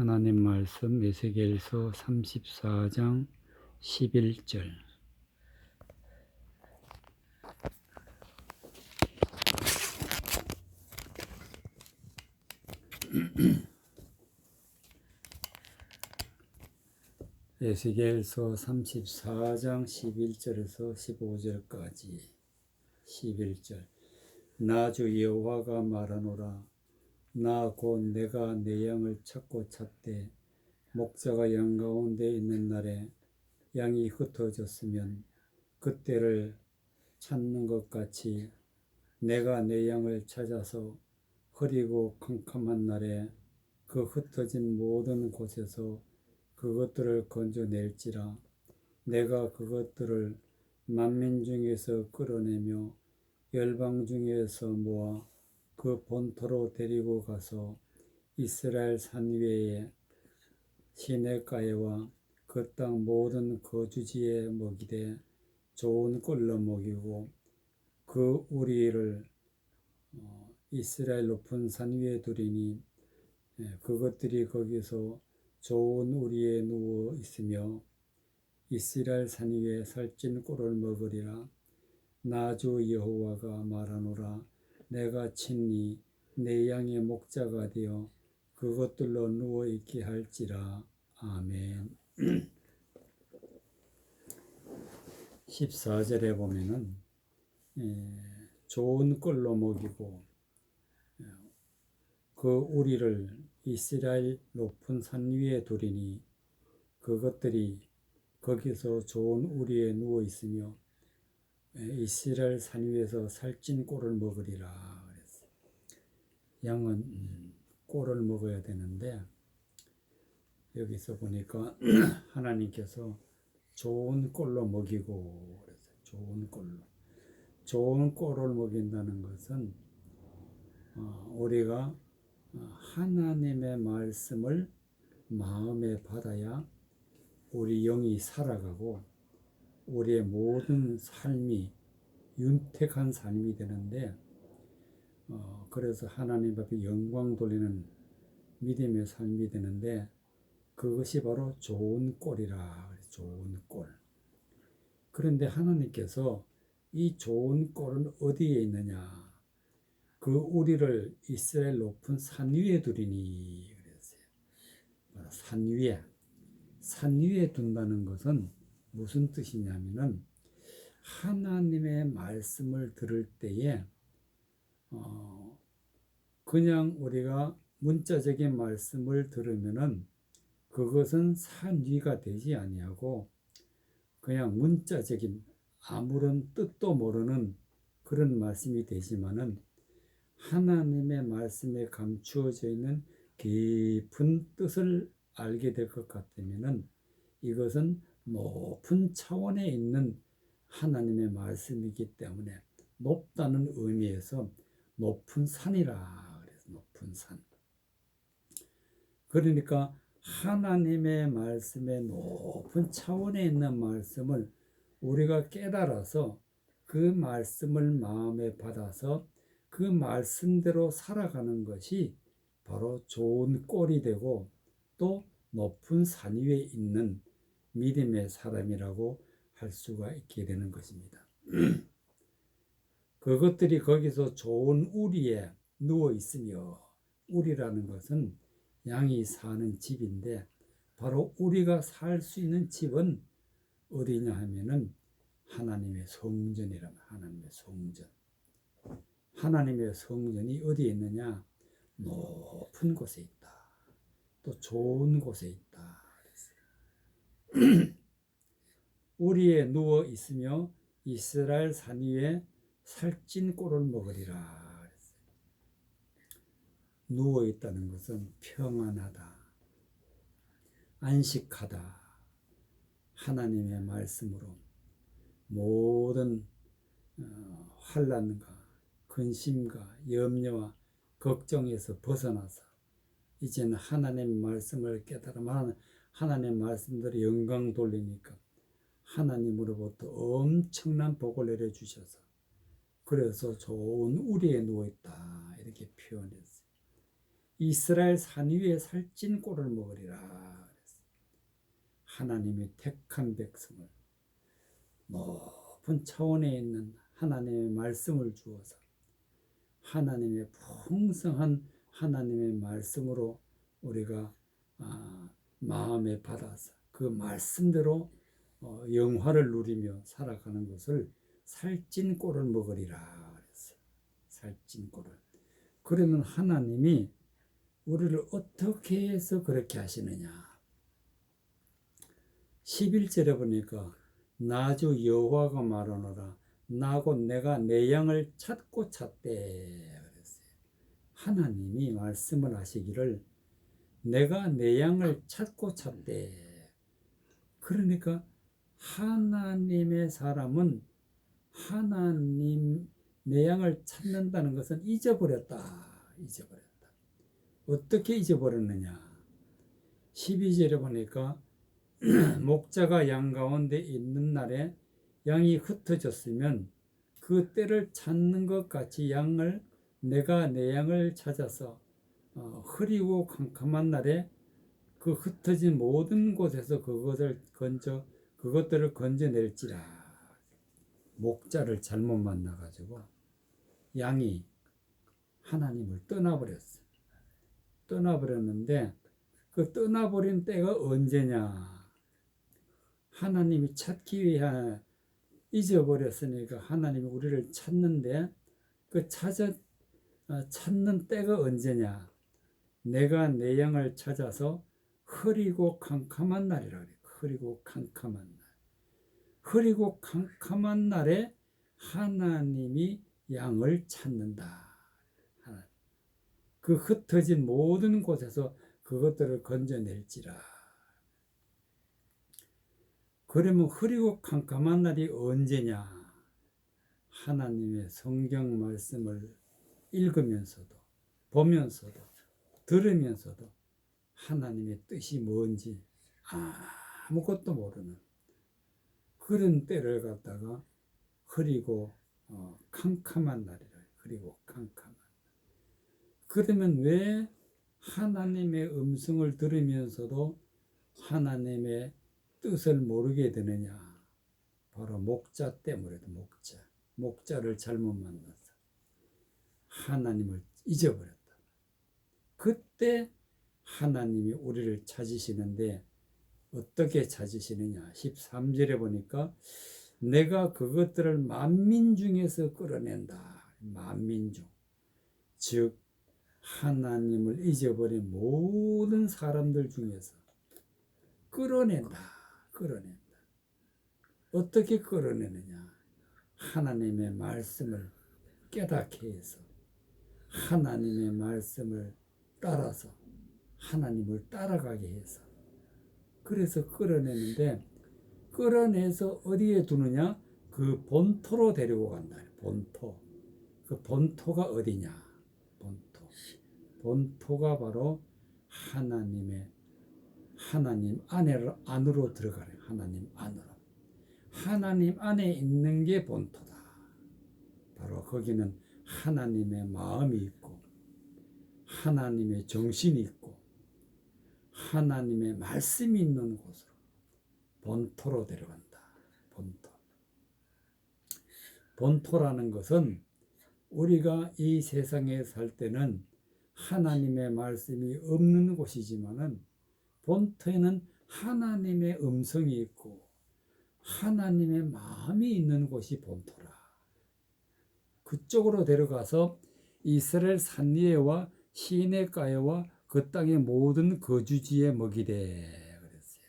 하나님 말씀 에스겔서 34장 11절. 에스겔서 34장 11절에서 15절까지. 11절. 나 주 여호와가 말하노라. 나 곧 내가 내 양을 찾고 찾되 목자가 양 가운데 있는 날에 양이 흩어졌으면 그때를 찾는 것 같이 내가 내 양을 찾아서 흐리고 캄캄한 날에 그 흩어진 모든 곳에서 그것들을 건져낼지라. 내가 그것들을 만민 중에서 끌어내며 열방 중에서 모아 그 본토로 데리고 가서 이스라엘 산 위에 시내가에와 그 땅 모든 거주지에 먹이되 좋은 꼴로 먹이고 그 우리를 이스라엘 높은 산 위에 두리니 그것들이 거기서 좋은 우리에 누워 있으며 이스라엘 산 위에 살찐 꼴을 먹으리라. 나 주 여호와가 말하노라. 내가 친히 내 양의 목자가 되어 그것들로 누워 있게 할지라. 아멘. 14절에 보면은 좋은 꼴로 먹이고 그 우리를 이스라엘 높은 산 위에 두리니 그것들이 거기서 좋은 우리에 누워 있으며 이스라엘 산 위에서 살찐 꼴을 먹으리라 그랬어요. 양은 꼴을 먹어야 되는데 여기서 보니까 하나님께서 좋은 꼴로 먹이고 그랬어요. 좋은 꼴을 먹인다는 것은 우리가 하나님의 말씀을 마음에 받아야 우리 영이 살아가고 우리의 모든 삶이 윤택한 삶이 되는데 그래서 하나님 앞에 영광 돌리는 믿음의 삶이 되는데 그것이 바로 좋은 꼴이라. 좋은 꼴. 그런데 하나님께서 이 좋은 꼴은 어디에 있느냐? 그 우리를 이스라엘 높은 산 위에 두리니 그랬어요. 바로 산 위에 둔다는 것은 무슨 뜻이냐면은 하나님의 말씀을 들을 때에 그냥 우리가 문자적인 말씀을 들으면은 그것은 산 위가 되지 아니하고 그냥 문자적인 아무런 뜻도 모르는 그런 말씀이 되지만은 하나님의 말씀에 감추어져 있는 깊은 뜻을 알게 될 것 같으면은 이것은 높은 차원에 있는 하나님의 말씀이기 때문에 높다는 의미에서 높은 산이라 그래서 높은 산. 그러니까 하나님의 말씀의 높은 차원에 있는 말씀을 우리가 깨달아서 그 말씀을 마음에 받아서 그 말씀대로 살아가는 것이 바로 좋은 꼴이 되고 또 높은 산 위에 있는 믿음의 사람이라고 할 수가 있게 되는 것입니다. 그것들이 거기서 좋은 우리에 누워 있으며 우리라는 것은 양이 사는 집인데 바로 우리가 살 수 있는 집은 어디냐 하면은 하나님의 성전이라면 하나님의 성전. 하나님의 성전이 어디에 있느냐? 높은 곳에 있다. 또 좋은 곳에 있다. 우리에 누워 있으며 이스라엘 산 위에 살찐 꼴을 먹으리라. 누워 있다는 것은 평안하다, 안식하다. 하나님의 말씀으로 모든 환난과 근심과 염려와 걱정에서 벗어나서 이제는 하나님의 말씀을 깨달으면 하나님의 말씀대로 영광 돌리니까 하나님으로부터 엄청난 복을 내려주셔서 그래서 좋은 우리에 누워있다 이렇게 표현했어요. 이스라엘 산 위에 살찐 꼴을 먹으리라. 하나님이 택한 백성을 높은 차원에 있는 하나님의 말씀을 주어서 하나님의 풍성한 하나님의 말씀으로 우리가 마음에 받아서 그 말씀대로 영화를 누리며 살아가는 것을 살찐 꼴을 먹으리라 그랬어요. 살찐 꼴을. 그러면 하나님이 우리를 어떻게 해서 그렇게 하시느냐. 11절에 보니까 나주 여호와가 말하노라 나고 내가 내 양을 찾고 찾되 그랬어요. 하나님이 말씀을 하시기를 내가 내 양을 찾고 찾되. 그러니까 하나님의 사람은 하나님 내 양을 찾는다는 것은 잊어버렸다. 어떻게 잊어버렸느냐. 12절에 보니까 목자가 양 가운데 있는 날에 양이 흩어졌으면 그 때를 찾는 것 같이 내가 내 양을 찾아서 흐리고 캄캄한 날에 그 흩어진 모든 곳에서 그것들을 건져낼지라. 목자를 잘못 만나가지고 양이 하나님을 떠나버렸는데 그 떠나버린 때가 언제냐. 하나님이 찾기 위해 잊어버렸으니까 하나님이 우리를 찾는데 그 찾는 때가 언제냐. 내가 내 양을 찾아서 흐리고 캄캄한 날이라 그래. 흐리고 캄캄한 날에 하나님이 양을 찾는다. 그 흩어진 모든 곳에서 그것들을 건져낼지라. 그러면 흐리고 캄캄한 날이 언제냐. 하나님의 성경 말씀을 읽으면서도 보면서도 들으면서도 하나님의 뜻이 뭔지 아무것도 모르는 그런 때를 갖다가 흐리고 캄캄한 날이라. 흐리고 캄캄한. 그러면 왜 하나님의 음성을 들으면서도 하나님의 뜻을 모르게 되느냐. 바로 목자 때문에도. 목자를 잘못 만나서 하나님을 잊어버렸다. 그때 하나님이 우리를 찾으시는데 어떻게 찾으시느냐. 13절에 보니까 내가 그것들을 만민 중에서 끌어낸다. 만민 중. 즉 하나님을 잊어버린 모든 사람들 중에서 끌어낸다. 어떻게 끌어내느냐. 하나님의 말씀을 깨닫게 해서 하나님의 말씀을 따라서 하나님을 따라가게 해서 그래서 끌어내는데 끌어내서 어디에 두느냐. 그 본토로 데리고 간다. 본토. 그 본토가 어디냐. 본토가 바로 하나님 안으로 들어가래. 하나님 안에 있는 게 본토다. 바로 거기는 하나님의 마음이 있고 하나님의 정신이 있고 하나님의 말씀이 있는 곳으로 본토로 데려간다. 본토라는 것은 우리가 이 세상에 살 때는 하나님의 말씀이 없는 곳이지만은 본토에는 하나님의 음성이 있고 하나님의 마음이 있는 곳이 본토라. 그쪽으로 데려가서 이스라엘 산리에와 시내가에와 그 땅의 모든 거주지에 먹이되 그랬어요.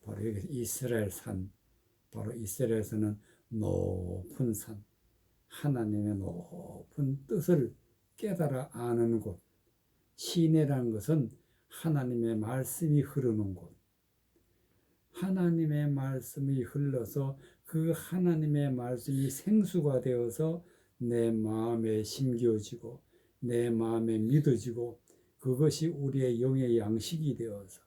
바로 여기 이스라엘 산. 바로 이스라엘에서는 높은 산. 하나님의 높은 뜻을 깨달아 아는 곳. 시내라는 것은 하나님의 말씀이 흐르는 곳. 하나님의 말씀이 흘러서 그 하나님의 말씀이 생수가 되어서 내 마음에 심겨지고 내 마음에 믿어지고 그것이 우리의 영의 양식이 되어서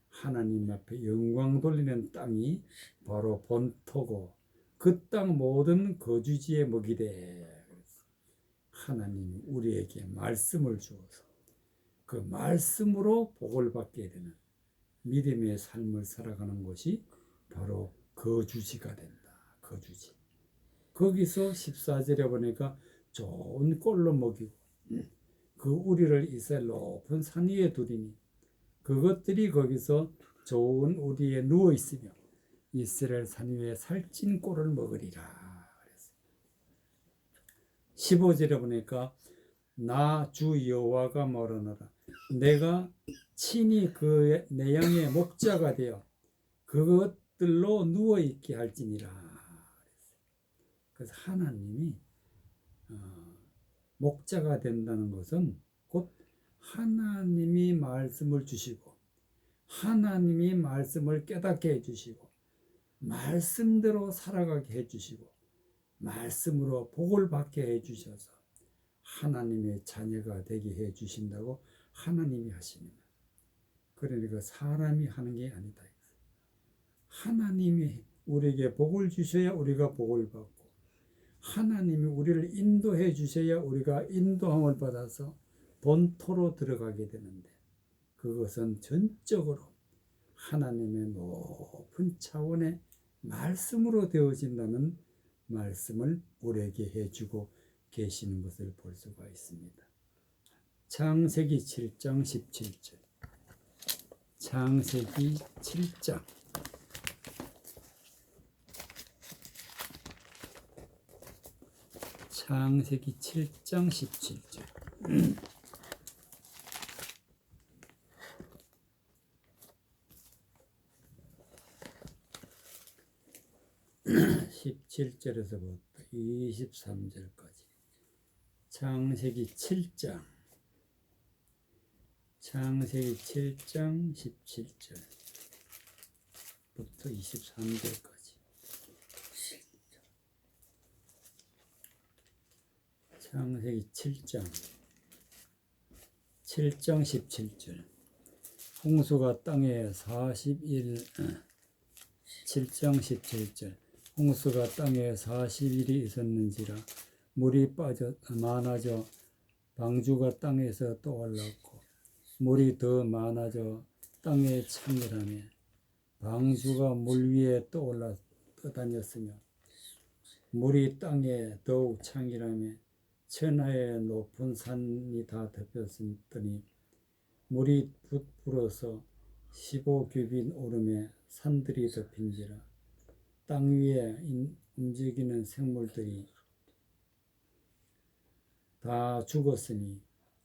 하나님 앞에 영광 돌리는 땅이 바로 본토고 그 땅 모든 거주지에 먹이되 하나님이 우리에게 말씀을 주어서 그 말씀으로 복을 받게 되는 믿음의 삶을 살아가는 것이 바로 거주지가 된다. 거주지. 거기서 14절에 보니까 좋은 꼴로 먹이고 그 우리를 이스라엘 높은 산 위에 두리니 그것들이 거기서 좋은 우리에 누워 있으며 이스라엘 산 위에 살찐 꼴을 먹으리라. 15절에 보니까 나 주 여호와가 말하노라. 내가 친히 그 내 양의 목자가 되어 그것들로 누워 있게 할지니라. 그래서 하나님이 목자가 된다는 것은 곧 하나님이 말씀을 주시고 하나님이 말씀을 깨닫게 해주시고 말씀대로 살아가게 해주시고 말씀으로 복을 받게 해주셔서 하나님의 자녀가 되게 해주신다고 하나님이 하시는 거예요. 그러니까 사람이 하는 게 아니다. 하나님이 우리에게 복을 주셔야 우리가 복을 받고 하나님이 우리를 인도해 주셔야 우리가 인도함을 받아서 본토로 들어가게 되는데 그것은 전적으로 하나님의 높은 차원의 말씀으로 되어진다는 말씀을 우리에게 해주고 계시는 것을 볼 수가 있습니다. 창세기 7장 17절. 창세기 7장 창세기 7장 17절. 17절에서부터 23절까지 창세기 7장 17절부터 23절까지 창세기 7장 17절 홍수가 땅에 7장 17절 홍수가 땅에 40일이 있었는지라 물이 많아져 방주가 땅에서 떠올랐고 물이 더 많아져 땅에 창이라며 방주가 물 위에 떠다녔으며 물이 땅에 더욱 창이라며 천하의 높은 산이 다 덮였더니 물이 불어서 15규빗 오름에 산들이 덮인지라 땅 위에 움직이는 생물들이 다 죽었으니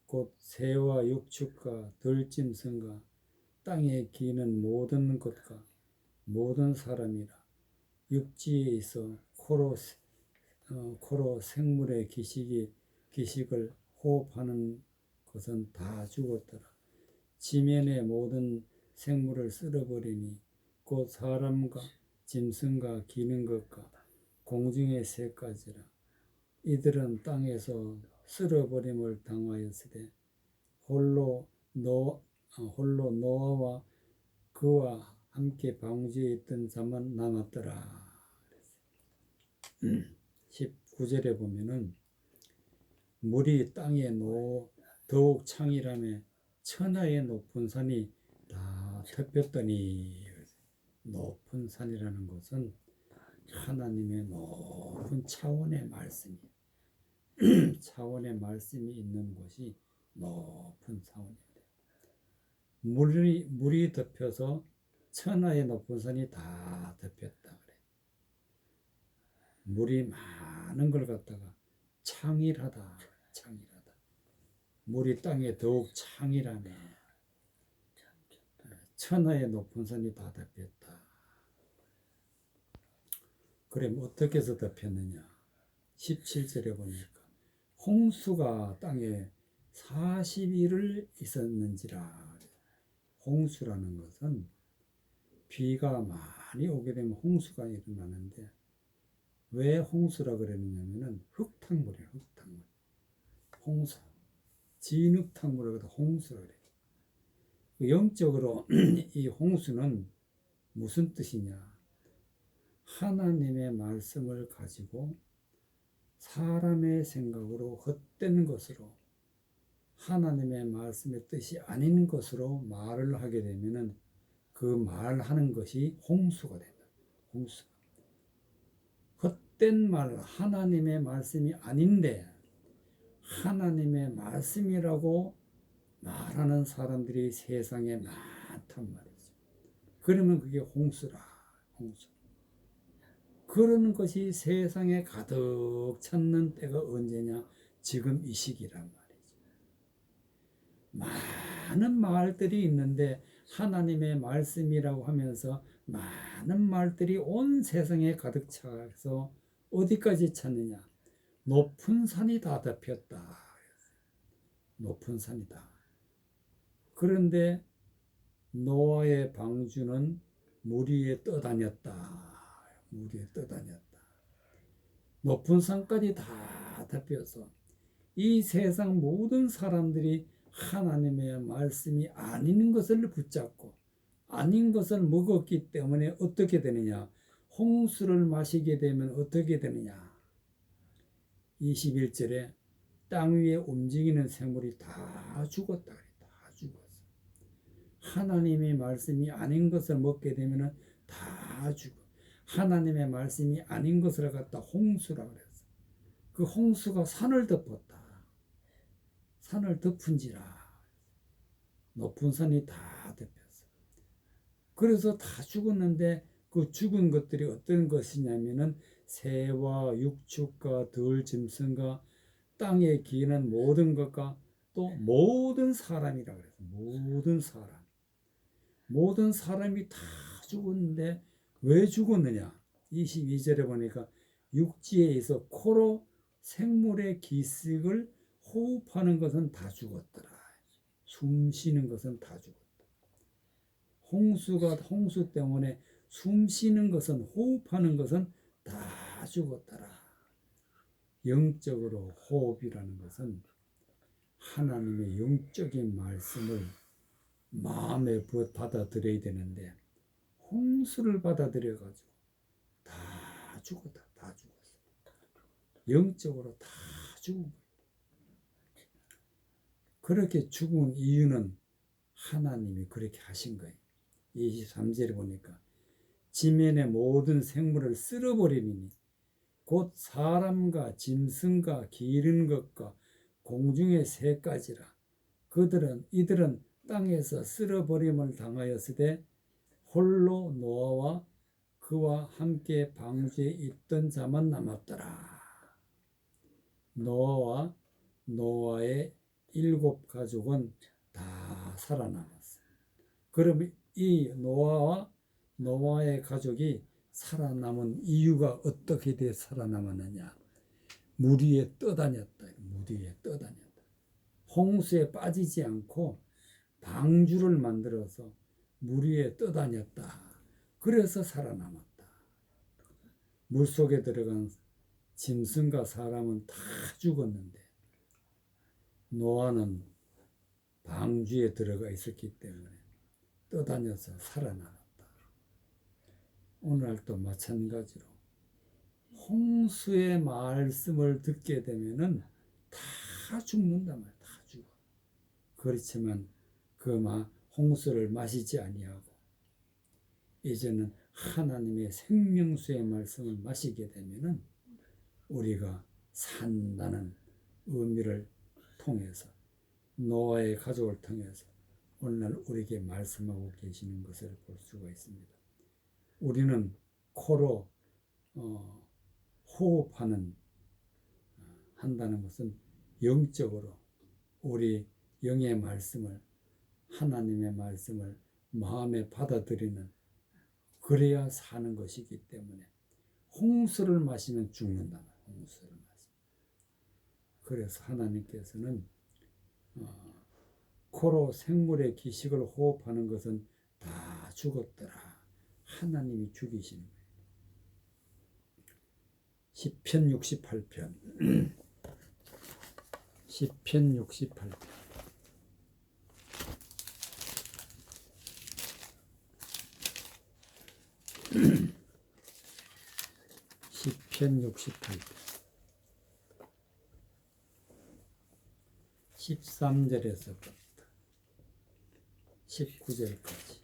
곧 새와 육축과 들짐승과 땅에 기는 모든 것과 모든 사람이라 육지에 있어 코로 생물의 기식을 호흡하는 것은 다 죽었더라. 지면의 모든 생물을 쓸어버리니 곧 사람과 짐승과 기는 것과 공중의 새까지라. 이들은 땅에서 쓸어버림을 당하였으되 홀로 노아와 그와 함께 방주에 있던 자만 남았더라. 19절에 보면은 물이 땅에 더욱 창이라며 천하의 높은 산이 다 덮였더니 높은 산이라는 것은 하나님의 높은 차원의 말씀이 차원의 말씀이 있는 곳이 높은 차원입니다. 물이 덮여서 천하의 높은 산이 다 덮였다 그래. 물이 많은 걸 갖다가 창일하다. 물이 땅에 더욱 창이라며 천하의 높은 산이 다 덮였다. 그럼 어떻게 해서 덮였느냐? 17절에 보니까 홍수가 땅에 40일을 있었는지라. 홍수라는 것은 비가 많이 오게 되면 홍수가 일어나는데 왜 홍수라 그랬냐면은 흙탕물이에요. 흙탕물. 홍수. 진흙탕물을 갖다 홍수라 그래요. 영적으로 이 홍수는 무슨 뜻이냐? 하나님의 말씀을 가지고 사람의 생각으로 헛된 것으로 하나님의 말씀의 뜻이 아닌 것으로 말을 하게 되면은 그 말하는 것이 홍수가 된다. 홍수. 헛된 말, 하나님의 말씀이 아닌데 하나님의 말씀이라고 말하는 사람들이 세상에 많단 말이죠. 그러면 그게 홍수라. 홍수. 그런 것이 세상에 가득 찼는 때가 언제냐? 지금 이 시기란 말이죠. 많은 말들이 있는데 하나님의 말씀이라고 하면서 많은 말들이 온 세상에 가득 차서 어디까지 찼느냐? 높은 산이 다 덮였다. 높은 산이다. 그런데 노아의 방주는 물 위에 떠다녔다. 물 위에 떠다녔다. 높은 산까지 다 덮여서 이 세상 모든 사람들이 하나님의 말씀이 아닌 것을 붙잡고 아닌 것을 먹었기 때문에 어떻게 되느냐? 홍수를 마시게 되면 어떻게 되느냐? 21절에 땅 위에 움직이는 생물이 다 죽었다. 다 죽었어. 하나님의 말씀이 아닌 것을 먹게 되면 다 죽어. 하나님의 말씀이 아닌 것을 갖다 홍수라 그랬어. 그 홍수가 산을 덮었다. 산을 덮은지라. 높은 산이 다 덮였어. 그래서 다 죽었는데 그 죽은 것들이 어떤 것이냐면은 새와 육축과 들짐승과 땅에 기는 모든 것과 또 모든 사람이라 그랬어. 모든 사람. 모든 사람이 다 죽었는데 왜 죽었느냐? 22절에 보니까 육지에 있어 코로 생물의 기색을 호흡하는 것은 다 죽었더라. 숨 쉬는 것은 다 죽었다. 홍수 때문에 숨 쉬는 것은 호흡하는 것은 다 죽었더라. 영적으로 호흡이라는 것은 하나님의 영적인 말씀을 마음에 받아들여야 되는데 홍수를 받아들여가지고 다 죽었다. 다 죽었어. 영적으로 다 죽은 거예요. 그렇게 죽은 이유는 하나님이 그렇게 하신 거예요. 23절에 보니까 지면의 모든 생물을 쓸어버리니 곧 사람과 짐승과 기른 것과 공중의 새까지라. 이들은 땅에서 쓸어버림을 당하였으되 홀로 노아와 그와 함께 방주에 있던 자만 남았더라. 노아와 노아의 7 가족은 다 살아남았어요. 그럼 이 노아와 노아의 가족이 살아남은 이유가 어떻게 돼 살아남았느냐? 물 위에 떠다녔다. 물 위에 떠다녔다. 홍수에 빠지지 않고 방주를 만들어서 물 위에 떠다녔다. 그래서 살아남았다. 물속에 들어간 짐승과 사람은 다 죽었는데 노아는 방주에 들어가 있었기 때문에 떠다녀서 살아남았다. 오늘날도 마찬가지로 홍수의 말씀을 듣게 되면은 다 죽는다 말이야. 다 죽어. 그렇지만 홍수를 마시지 아니하고 이제는 하나님의 생명수의 말씀을 마시게 되면은 우리가 산다는 의미를 통해서 노아의 가족을 통해서 오늘날 우리에게 말씀하고 계시는 것을 볼 수가 있습니다. 우리는 코로 호흡하는 한다는 것은 영적으로 우리 영의 말씀을 하나님의 말씀을 마음에 받아들이는 그래야 사는 것이기 때문에 홍수를 마시면 죽는다. 홍수를 마시면. 그래서 하나님께서는 코로 생물의 기식을 호흡하는 것은 다 죽었더라. 하나님이 죽이시는 거예요. 시편 68편 시편 68편 시편 68편 13절에서부터 19절까지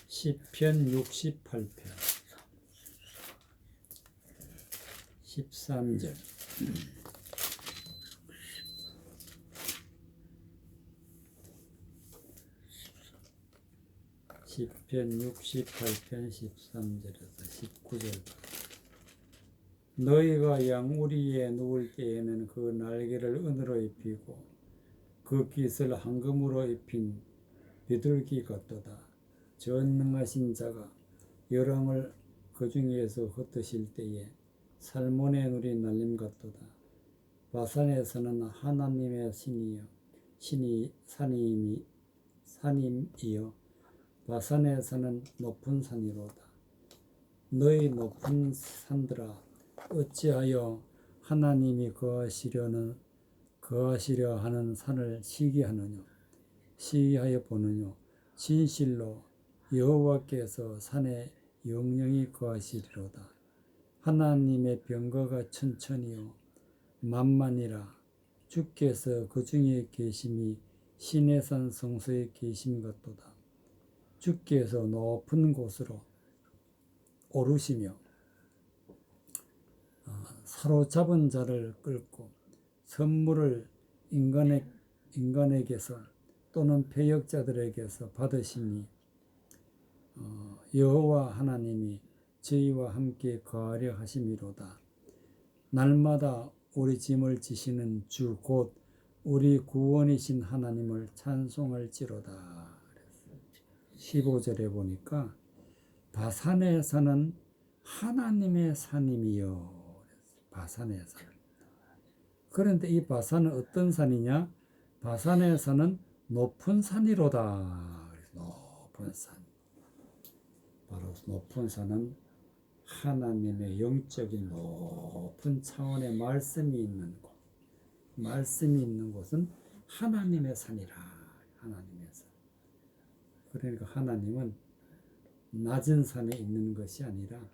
시편 68편 13절 시편 68편 13절에서 19절까지 너희가 양우리에 누울 때에는 그 날개를 은으로 입히고 그 깃을 황금으로 입힌 비둘기 같도다. 전능하신 자가 열왕을 그 중에서 흩으실 때에 살몬의 누리 날림 같도다. 바산에서는 하나님의 산임이여 바산에서는 높은 산이로다. 너희 높은 산들아 어찌하여 하나님이 거하시려 하는 산을 시기하여 보느냐. 진실로 여호와께서 산에 영영히 거하시리로다. 하나님의 병거가 천천히요 만만이라. 주께서 그 중에 계심이 신의 산 성소에 계심 같도다. 주께서 높은 곳으로 오르시며 사로잡은 자를 끌고 선물을 인간에게서 또는 패역자들에게서 받으시니 여호와 하나님이 저희와 함께 거하려 하심이로다. 날마다 우리 짐을 지시는 주 곧 우리 구원이신 하나님을 찬송할지로다. 15절에 보니까 바산에 사는 하나님의 산임이여. 바산의 산. 그런데 이 바산은 어떤 산이냐? 바산에서는 높은 산이로다. 높은 산. 바로 높은 산은 하나님의 영적인 높은 차원의 말씀이 있는 곳. 말씀이 있는 곳은 하나님의 산이라. 하나님의 산. 그러니까 하나님은 낮은 산에 있는 것이 아니라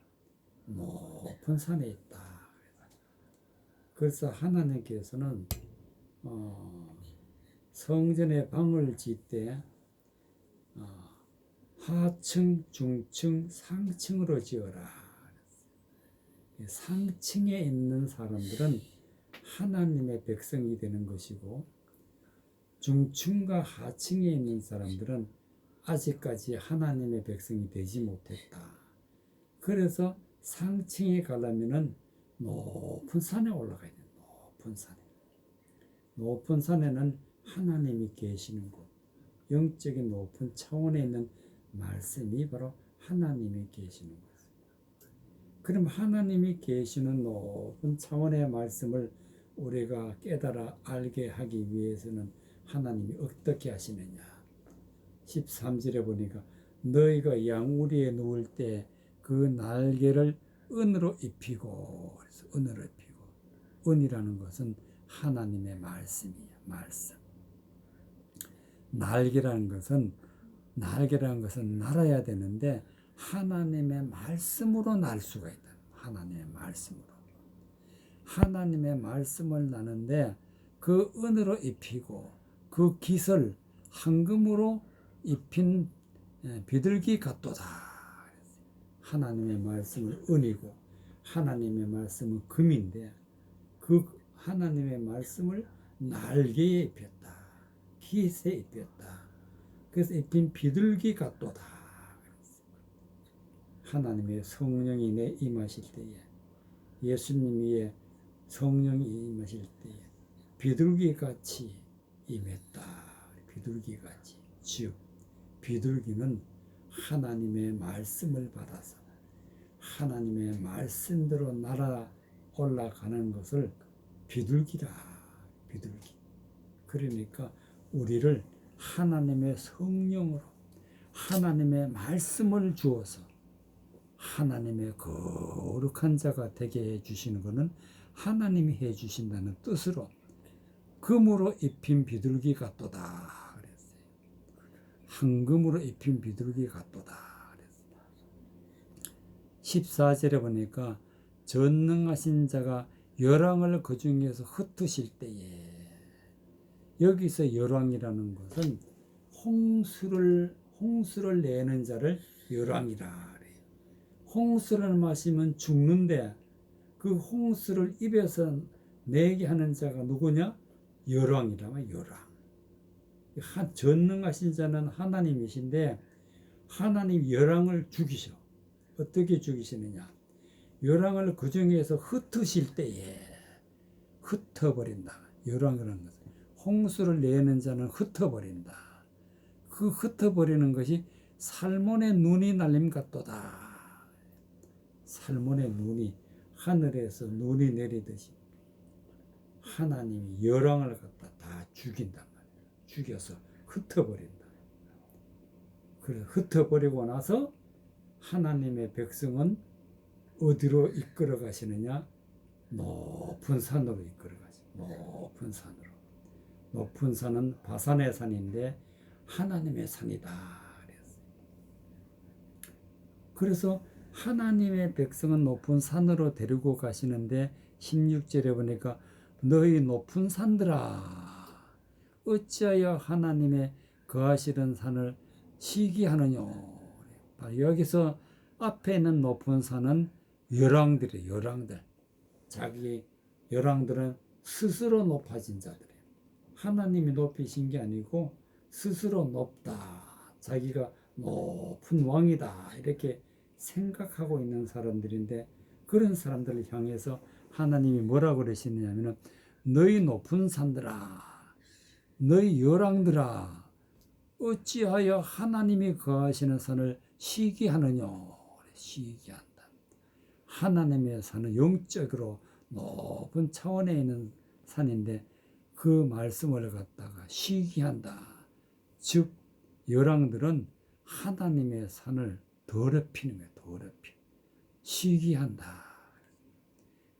높은 산에 있다. 그래서 하나님께서는 성전에 방을 지을 때 하층, 중층, 상층으로 지어라. 상층에 있는 사람들은 하나님의 백성이 되는 것이고 중층과 하층에 있는 사람들은 아직까지 하나님의 백성이 되지 못했다. 그래서 상층에 가려면은 높은 산에 올라가야 돼. 높은 산에. 높은 산에는 하나님이 계시는 곳, 영적인 높은 차원에 있는 말씀이 바로 하나님이 계시는 곳. 그럼 하나님이 계시는 높은 차원의 말씀을 우리가 깨달아 알게 하기 위해서는 하나님이 어떻게 하시느냐. 13절에 보니까 너희가 양우리에 누울 때 그 날개를 은으로 입히고, 그래서 은으로 입히고, 은이라는 것은 하나님의 말씀이에요. 말씀. 날개라는 것은 날아야 되는데 하나님의 말씀으로 날 수가 있다. 하나님의 말씀으로. 하나님의 말씀을 나는데 그 은으로 입히고 그 깃을 황금으로 입힌 비둘기 같도다. 하나님의 말씀은 은이고 하나님의 말씀은 금인데 그 하나님의 말씀을 날개에 입혔다. 깃에 입혔다. 그래서 입힌 비둘기 같도다. 하나님의 성령이 내 임하실 때에 예수님 위에 성령이 임하실 때에 비둘기같이 임했다. 비둘기같이. 즉 비둘기는 하나님의 말씀을 받아서 하나님의 말씀대로 날아 올라가는 것을 비둘기라. 비둘기. 그러니까 우리를 하나님의 성령으로 하나님의 말씀을 주어서 하나님의 거룩한 자가 되게 해주시는 것은 하나님이 해주신다는 뜻으로 금으로 입힌 비둘기 같도다. 황금으로 입힌 비둘기 같도다. 14절에 보니까 전능하신 자가 열왕을 그 중에서 흩으실 때에 여기서 열왕이라는 것은 홍수를 내는 자를 열왕이라 그래요. 홍수를 마시면 죽는데 그 홍수를 입에서 내게 하는 자가 누구냐? 열왕이라면 열왕. 전능하신 자는 하나님이신데 하나님 열왕을 죽이셔. 어떻게 죽이시느냐? 열왕을 그 중에서 흩으실 때에 흩어버린다. 열왕이라는 것은 홍수를 내는 자는 흩어버린다. 그 흩어버리는 것이 살몬의 눈이 날림 같도다. 살몬의 눈이 하늘에서 눈이 내리듯이 하나님이 열왕을 갖다 다 죽인단 말이에요. 죽여서 흩어버린다. 그래 흩어버리고 나서 하나님의 백성은 어디로 이끌어 가시느냐? 높은 산으로 이끌어 가시. 높은 산으로. 높은 산은 바산의 산인데 하나님의 산이다. 그래서 하나님의 백성은 높은 산으로 데리고 가시는데 16절에 보니까 너희 높은 산들아 어찌하여 하나님의 거하시는 산을 시기하느냐. 여기서 앞에 있는 높은 산은 열왕들이에요. 열왕들. 자기 열왕들은 스스로 높아진 자들이에요. 하나님이 높이신 게 아니고 스스로 높다. 자기가 높은 왕이다. 이렇게 생각하고 있는 사람들인데 그런 사람들을 향해서 하나님이 뭐라고 그러시느냐면 너희 높은 산들아 너희 열왕들아 어찌하여 하나님이 거하시는 산을 시기하느냐. 시기한다. 하나님의 산은 영적으로 높은 차원에 있는 산인데 그 말씀을 갖다가 시기한다. 즉 열왕들은 하나님의 산을 더럽히는 거예요. 더럽히 시기한다.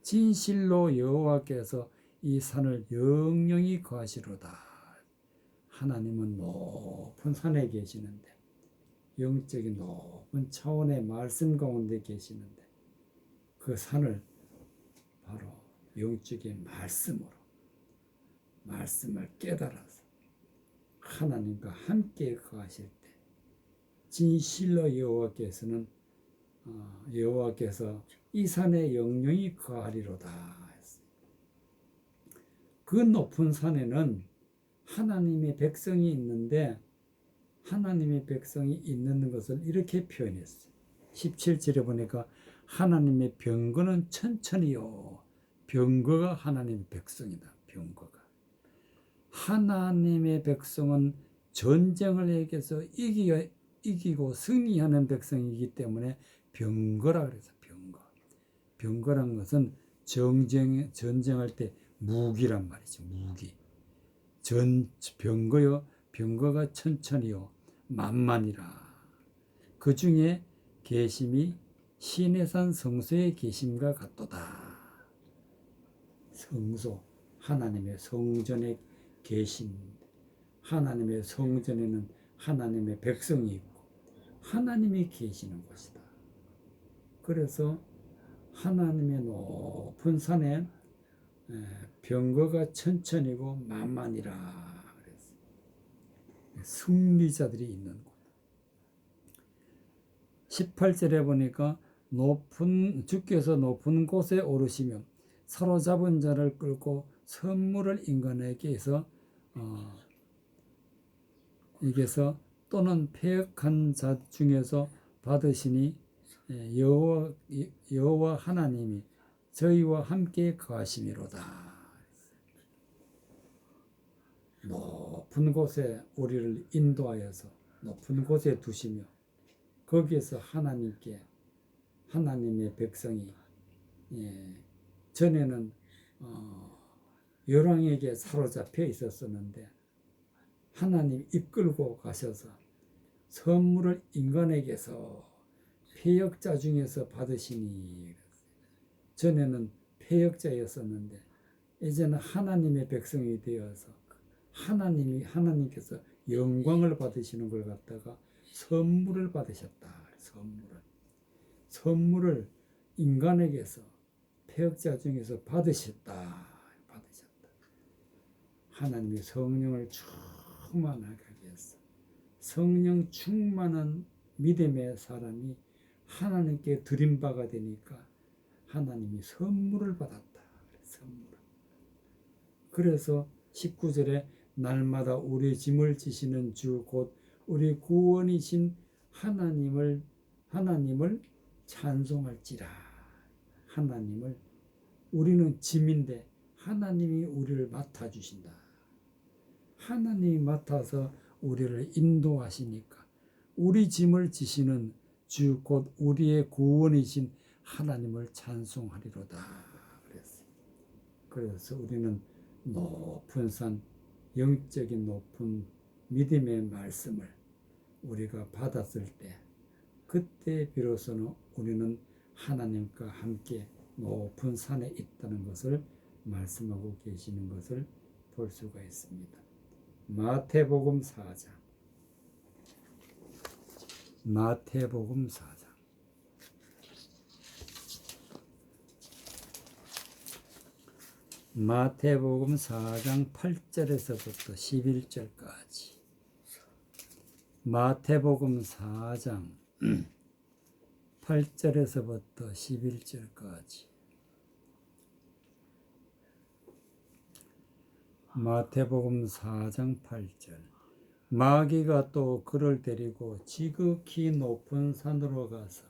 진실로 여호와께서 이 산을 영영히 거하시로다. 하나님은 높은 산에 계시는데 영적인 높은 차원의 말씀 가운데 계시는데 그 산을 바로 영적인 말씀을 깨달아서 하나님과 함께 거하실 때 진실로 여호와께서 이 산에 영영히 거하리로다. 그 높은 산에는 하나님의 백성이 있는데 하나님의 백성이 있는 것을 이렇게 표현했어요. 17절에 보니까 하나님의 병거는 천천히요. 병거가 하나님의 백성이다. 병거가. 하나님의 백성은 전쟁을 해서 이기고 승리하는 백성이기 때문에 병거라 그래서 병거. 병거란 것은 전쟁할 때 무기란 말이죠. 무기. 병거가 천천히요. 만만이라. 그 중에 계심이 시내산 성소의 계심과 같도다. 성소, 하나님의 성전의 계심. 하나님의 성전에는 하나님의 백성이 있고 하나님이 계시는 곳이다. 그래서 하나님의 높은 산에 병거가 천천히고 만만이라 그랬어요. 승리자들이 있는 곳. 18절에 보니까 주께서 높은 곳에 오르시며 사로잡은 자를 끌고 선물을 인간에게서 이게서 또는 패역한 자 중에서 받으시니 여호와 하나님이 저희와 함께 거하심이로다. 높은 곳에 우리를 인도하여서 높은 곳에 두시며 거기에서 하나님의 백성이 전에는 열왕에게 사로잡혀 있었었는데 하나님 이끌고 가셔서 선물을 인간에게서 패역자 중에서 받으시니 전에는 패역자였었는데 이제는 하나님의 백성이 되어서 하나님께서 영광을 받으시는 걸 갖다가 선물을 받으셨다. 선물을 인간에게서 패역자 중에서 받으셨다. 하나님이 성령을 충만하게 하겠어. 성령 충만한 믿음의 사람이 하나님께 드린 바가 되니까 하나님이 선물을 받았다. 선물. 그래서 19절에 날마다 우리 짐을 지시는 주 곧 우리 구원이신 하나님을 찬송할지라. 하나님을, 우리는 짐인데 하나님이 우리를 맡아주신다. 하나님이 맡아서 우리를 인도하시니까 우리 짐을 지시는 주 곧 우리의 구원이신 하나님을 찬송하리로다. 그래서 우리는 높은 산, 영적인 높은 믿음의 말씀을 우리가 받았을 때, 그때 비로소는 우리는 하나님과 함께 높은 산에 있다는 것을 말씀하고 계시는 것을 볼 수가 있습니다. 마태복음 4장. 마태복음 4장. 마태복음 4장 8절에서부터 11절까지. 마태복음 4장 8절에서부터 11절까지. 마태복음 4장 8절. 마귀가 또 그를 데리고 지극히 높은 산으로 가서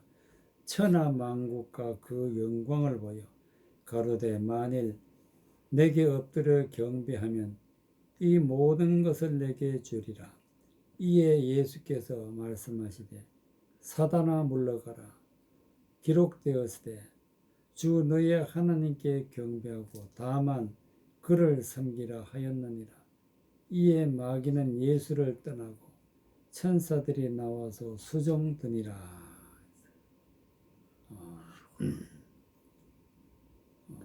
천하만국과 그 영광을 보여 가로되 만일 내게 엎드려 경배하면 이 모든 것을 내게 주리라. 이에 예수께서 말씀하시되 사단아 물러가라. 기록되었으되 주 너의 하나님께 경배하고 다만 그를 섬기라 하였느니라. 이에 마귀는 예수를 떠나고 천사들이 나와서 수종드니라.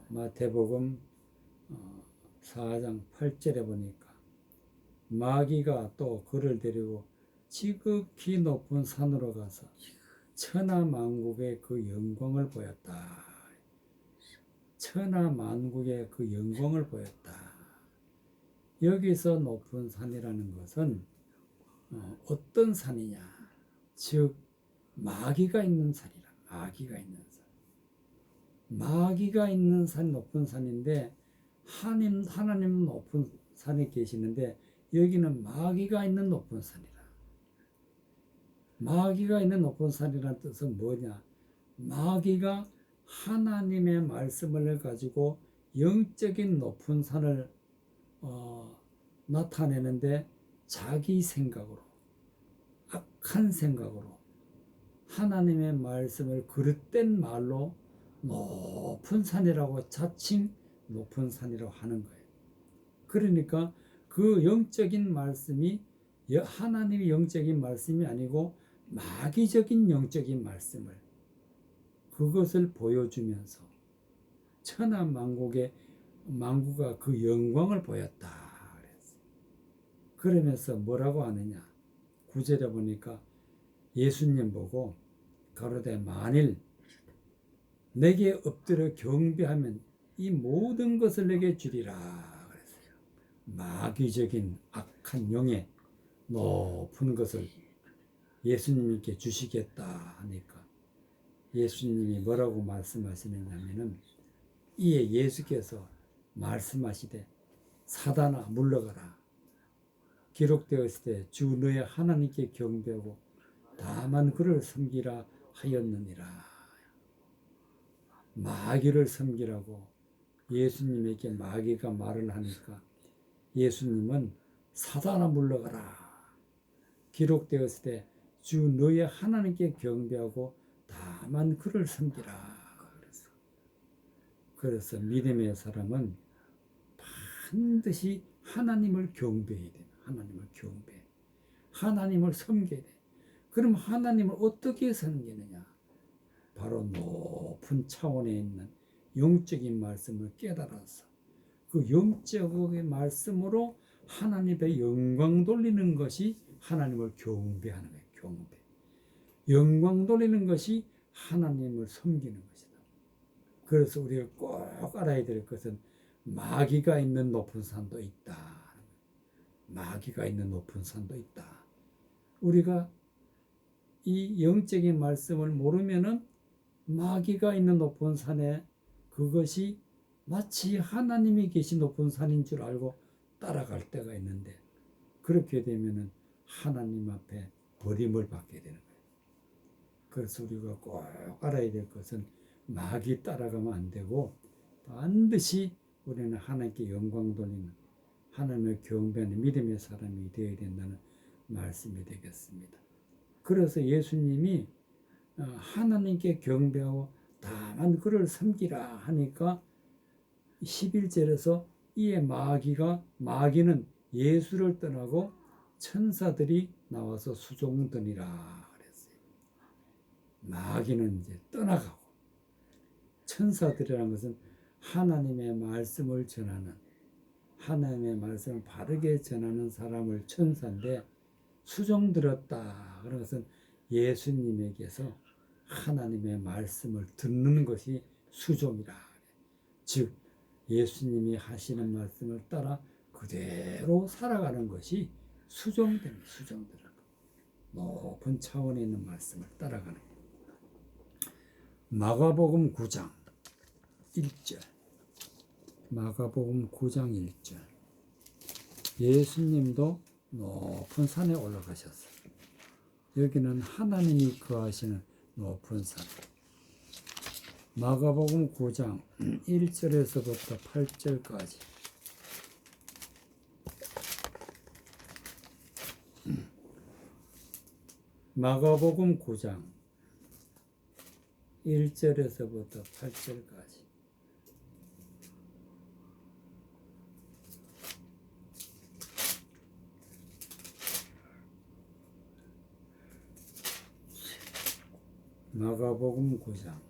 마태복음 4장 8절에 보니까 마귀가 또 그를 데리고 지극히 높은 산으로 가서 천하만국의 그 영광을 보였다. 천하만국의 그 영광을 보였다. 여기서 높은 산이라는 것은 어떤 산이냐? 즉 마귀가 있는 산이라. 마귀가 있는 산. 마귀가 있는 산, 높은 산인데 하나님은 높은 산에 계시는데 여기는 마귀가 있는 높은 산이라. 마귀가 있는 높은 산이라는 뜻은 뭐냐? 마귀가 하나님의 말씀을 가지고 영적인 높은 산을 나타내는데 자기 생각으로, 악한 생각으로 하나님의 말씀을 그릇된 말로 높은 산이라고 자칭 높은 산이라고 하는 거예요. 그러니까 그 영적인 말씀이 하나님의 영적인 말씀이 아니고 마귀적인 영적인 말씀을, 그것을 보여주면서 천하만국의 만국가 그 영광을 보였다. 그러면서 뭐라고 하느냐? 9절에 보니까 예수님 보고 가로되 만일 내게 엎드려 경배하면 이 모든 것을 내게 주리라 그랬어요. 마귀적인 악한 영의 높은 것을 예수님께 주시겠다 하니까 예수님이 뭐라고 말씀하시느냐면은, 이에 예수께서 말씀하시되 사단아 물러가라. 기록되었을 때 주 너의 하나님께 경배하고 다만 그를 섬기라 하였느니라. 마귀를 섬기라고 예수님에게 마귀가 말을 하니까 예수님은 사단아 물러가라. 기록되었을 때 주 너의 하나님께 경배하고 다만 그를 섬기라. 그래서 믿음의 사람은 반드시 하나님을 경배해야 돼. 하나님을 경배. 하나님을 섬겨야 돼. 그럼 하나님을 어떻게 섬기느냐? 바로 높은 차원에 있는 영적인 말씀을 깨달아서 그 영적인 말씀으로 하나님의 영광 돌리는 것이 하나님을 경배하는 거예요. 경배. 영광 돌리는 것이 하나님을 섬기는 것이다. 그래서 우리가 꼭 알아야 될 것은 마귀가 있는 높은 산도 있다. 마귀가 있는 높은 산도 있다. 우리가 이 영적인 말씀을 모르면은 마귀가 있는 높은 산에 그것이 마치 하나님이 계신 높은 산인 줄 알고 따라갈 때가 있는데, 그렇게 되면은 하나님 앞에 버림을 받게 되는 거예요. 그래서 우리가 꼭 알아야 될 것은 마귀 따라가면 안 되고 반드시 우리는 하나님께 영광 돌리는, 하나님을 경배하는 믿음의 사람이 되어야 된다는 말씀이 되겠습니다. 그래서 예수님이 하나님께 경배하고 다만 그를 섬기라 하니까 11절에서 이에 마귀는 예수를 떠나고 천사들이 나와서 수종드니라 그랬어요. 마귀는 이제 떠나가고, 천사들이라는 것은 하나님의 말씀을 전하는, 하나님의 말씀을 바르게 전하는 사람을 천사인데, 수종들었다 그런 것은 예수님에게서 하나님의 말씀을 듣는 것이 수종이라. 즉 예수님이 하시는 말씀을 따라 그대로 살아가는 것이 수종됩니다. 수종들은 높은 차원에 있는 말씀을 따라가는 것. 마가복음 9장 1절. 마가복음 9장 1절. 예수님도 높은 산에 올라가셨어요. 여기는 하나님이 거하시는 높은 산. 마가복음 9장 1절에서부터 8절까지. 마가복음 9장 1절에서부터 8절까지. 마가복음 9장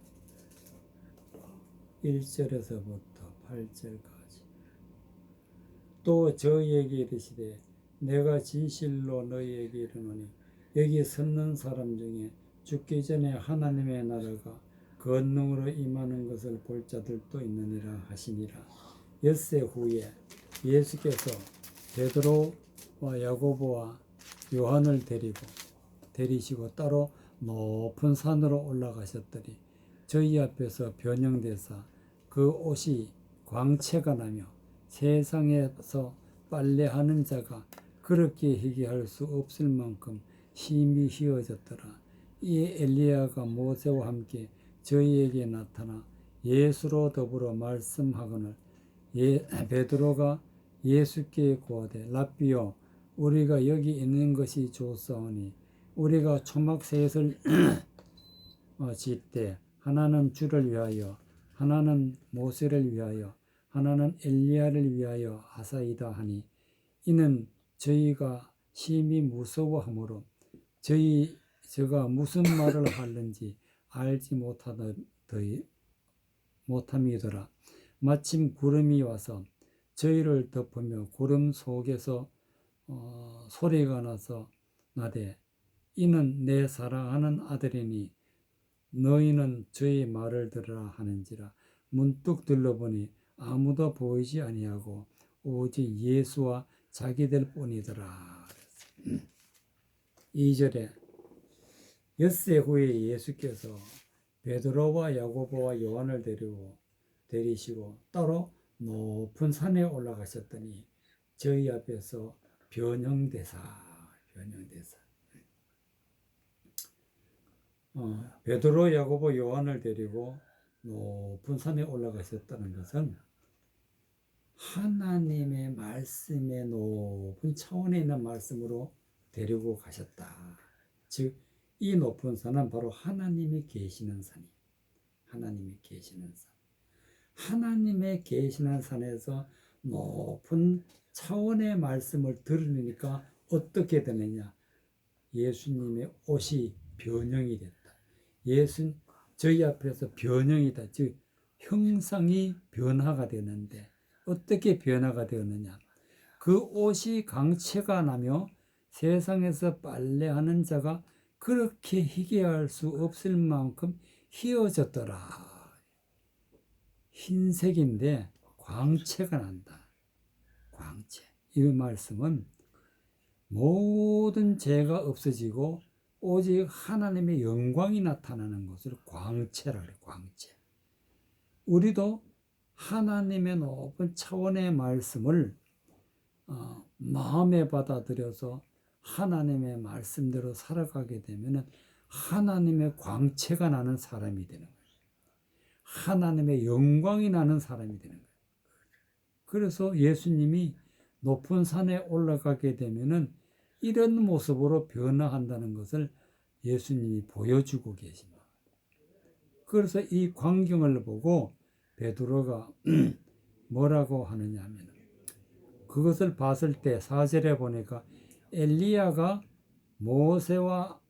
1절에서부터 8절까지. 또 저희에게 이르시되 내가 진실로 너희에게 이르노니 여기 섰는 사람 중에 죽기 전에 하나님의 나라가 권능으로 임하는 것을 볼 자들도 있느니라 하시니라. 엿새 후에 예수께서 베드로와 야고보와 요한을 데리시고 따로 높은 산으로 올라가셨더니 저희 앞에서 변형되사 그 옷이 광채가 나며 세상에서 빨래하는 자가 그렇게 희귀할 수 없을 만큼 심히 휘어졌더라. 이에 엘리야가 모세와 함께 저희에게 나타나 예수로 더불어 말씀하거늘 베드로가 예수께 고하되 랍비여 우리가 여기 있는 것이 좋사오니 우리가 초막셋을 짓되 하나는 주를 위하여 하나는 모세를 위하여 하나는 엘리야를 위하여 하사이다 하니 이는 저희가 심히 무서워하므로 저가 무슨 말을 하는지 알지 못함이더라. 마침 구름이 와서 저희를 덮으며 구름 속에서 소리가 나되 이는 내 사랑하는 아들이니 너희는 저의 말을 들으라 하는지라. 문득 들러보니 아무도 보이지 아니하고 오직 예수와 자기들 뿐이더라. 2절에 엿새 후에 예수께서 베드로와 야고보와 요한을 데리시고 따로 높은 산에 올라가셨더니 저희 앞에서 변형되사 베드로, 야고보, 요한을 데리고 높은 산에 올라가셨다는 것은 하나님의 말씀의 높은 차원에 있는 말씀으로 데리고 가셨다. 즉, 이 높은 산은 바로 하나님이 계시는 산이에요. 하나님이 계시는 산. 하나님의 계시는 산에서 높은 차원의 말씀을 들으니까 어떻게 되느냐? 예수님의 옷이 변형이 됐다. 저희 앞에서 변형이다. 즉 형상이 변화가 되는데 어떻게 변화가 되었느냐? 그 옷이 광채가 나며 세상에서 빨래하는 자가 그렇게 희귀할 수 없을 만큼 휘어졌더라. 흰색인데 광채가 난다. 광채. 이 말씀은 모든 죄가 없어지고 오직 하나님의 영광이 나타나는 것을 광채라 그래요. 광채. 우리도 하나님의 높은 차원의 말씀을 마음에 받아들여서 하나님의 말씀대로 살아가게 되면 하나님의 광채가 나는 사람이 되는 거예요. 하나님의 영광이 나는 사람이 되는 거예요. 그래서 예수님이 높은 산에 올라가게 되면은 이런 모습으로 변화한다는 것을 예수님이 보여주고 계십니다. 그래서 이 광경을 보고 베드로가 뭐라고 하느냐 하면 그것을 봤을 때 4절에 보니까 엘리야가 모세와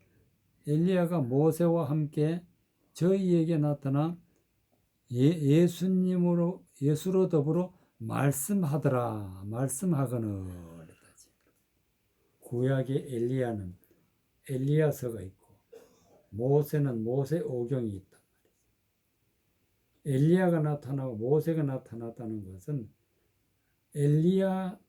함께 저희에게 나타나 예수로 더불어 말씀하거늘. 구약의 엘리야는 엘리야서가 있고 모세는 모세오경이 있단 말이에요. 엘리야가 나타나고 모세가 나타났다는 것은 엘리야서와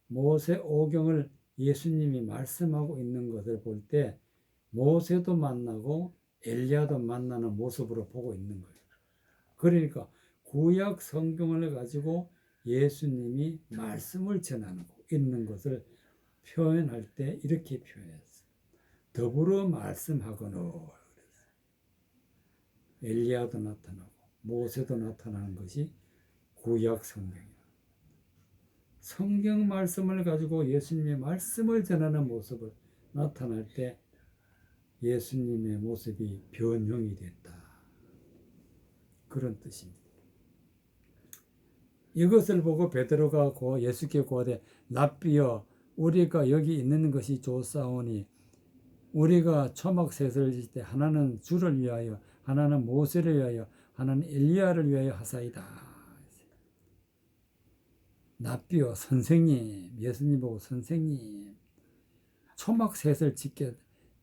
모세오경을 예수님이 말씀하고 있는 것을 볼 때 모세도 만나고 엘리야도 만나는 모습으로 보고 있는 거예요. 그러니까 구약 성경을 가지고 예수님이 말씀을 전하는 있는 것을 표현할 때 이렇게 표현했어요. 더불어 말씀하거늘. 엘리야도 나타나고 모세도 나타나는 것이 구약 성경이에요. 성경 말씀을 가지고 예수님의 말씀을 전하는 모습을 나타날 때 예수님의 모습이 변형이 됐다. 그런 뜻입니다. 이것을 보고 베드로가 예수께 고하되 랍비여 우리가 여기 있는 것이 좋사오니 우리가 초막셋을 질 때 하나는 주를 위하여 하나는 모세를 위하여 하나는 엘리야를 위하여 하사이다. 랍비여 선생님, 예수님 보고 선생님 초막셋을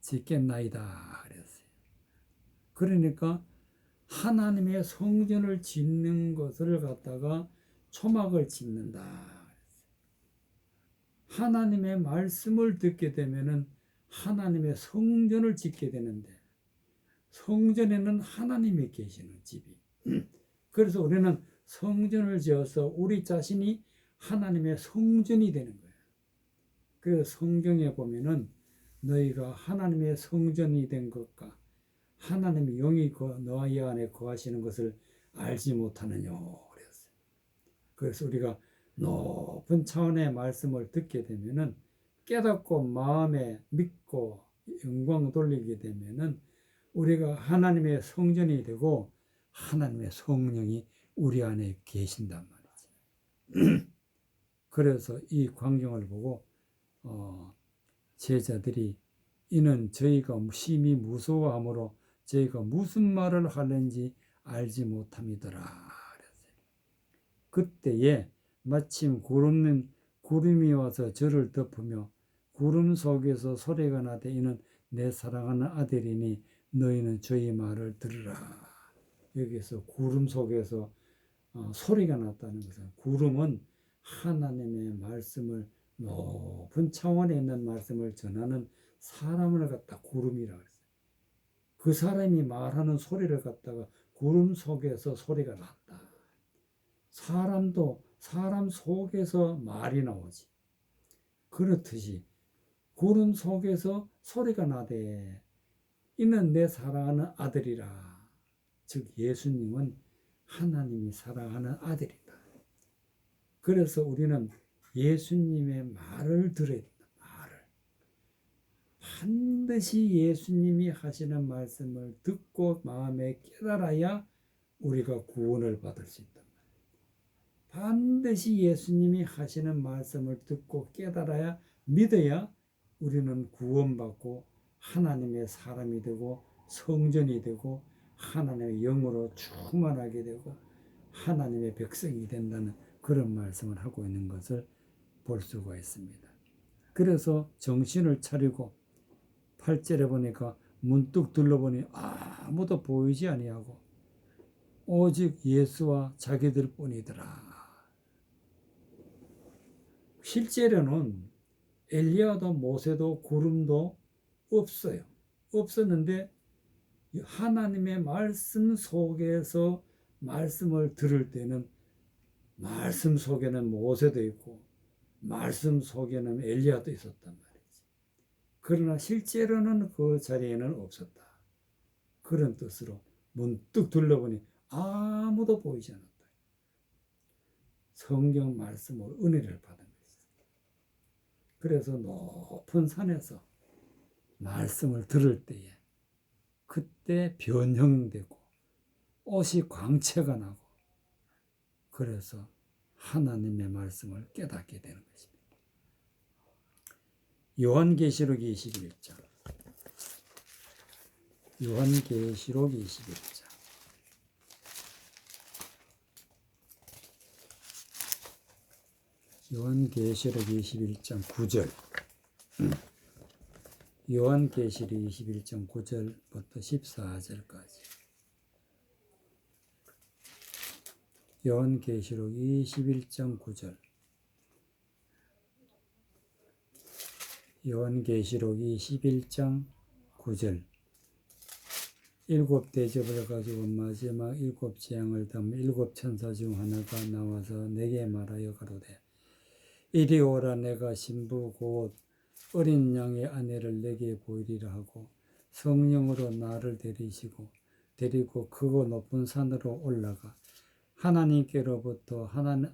짓겠나이다 그랬어요. 그러니까 하나님의 성전을 짓는 것을 갖다가 초막을 짓는다. 하나님의 말씀을 듣게 되면은 하나님의 성전을 짓게 되는데 성전에는 하나님이 계시는 집이. 그래서 우리는 성전을 지어서 우리 자신이 하나님의 성전이 되는 거예요. 그래서 성경에 보면은 너희가 하나님의 성전이 된 것과 하나님의 영이 너희 안에 거하시는 것을 알지 못하느냐 그랬어요. 그래서 우리가 높은 차원의 말씀을 듣게 되면은 깨닫고 마음에 믿고 영광 돌리게 되면은 우리가 하나님의 성전이 되고 하나님의 성령이 우리 안에 계신단 말이죠. 그래서 이 광경을 보고 제자들이 이는 저희가 심히 무서워하므로 저희가 무슨 말을 하는지 알지 못함이더라. 그때에 마침 구름이 와서 저를 덮으며 구름 속에서 소리가 나되 이는 내 사랑하는 아들이니 너희는 저희 말을 들으라. 여기서 구름 속에서 소리가 났다는 것은 구름은 하나님의 말씀을 높은 차원에 있는 말씀을 전하는 사람을 갖다 구름이라고 했어요. 그 사람이 말하는 소리를 갖다가 구름 속에서 소리가 났다. 사람도 사람 속에서 말이 나오지. 그렇듯이 구름 속에서 소리가 나되 이는 내 사랑하는 아들이라. 즉 예수님은 하나님이 사랑하는 아들이다. 그래서 우리는 예수님의 말을 들어야 된다. 말을. 반드시 예수님이 하시는 말씀을 듣고 마음에 깨달아야 우리가 구원을 받을 수 있다. 반드시 예수님이 하시는 말씀을 듣고 깨달아야 믿어야 우리는 구원받고 하나님의 사람이 되고 성전이 되고 하나님의 영으로 충만하게 되고 하나님의 백성이 된다는 그런 말씀을 하고 있는 것을 볼 수가 있습니다. 그래서 정신을 차리고 8절에 보니까 문득 둘러보니 아무도 보이지 아니하고 오직 예수와 자기들 뿐이더라. 실제로는 엘리야도 모세도 구름도 없어요. 없었는데 하나님의 말씀 속에서 말씀을 들을 때는 말씀 속에는 모세도 있고 말씀 속에는 엘리야도 있었단 말이지. 그러나 실제로는 그 자리에는 없었다. 그런 뜻으로 문득 둘러보니 아무도 보이지 않았다. 성경 말씀으로 은혜를 받은 것이다. 그래서 높은 산에서 말씀을 들을 때에 그때 변형되고 옷이 광채가 나고 그래서 하나님의 말씀을 깨닫게 되는 것입니다. 요한계시록 21장 요한계시록 21장 요한계시록 21장 9절 요한계시록 21장 9절부터 14절까지 요한계시록 21장 9절 요한계시록 21장 9절 일곱 대접을 가지고 마지막 일곱 재앙을 담은 일곱 천사 중 하나가 나와서 내게 말하여 가로되 이리 오라 내가 신부 곧 어린 양의 아내를 내게 보이리라 하고 성령으로 나를 데리고 크고 높은 산으로 올라가 하나님께로부터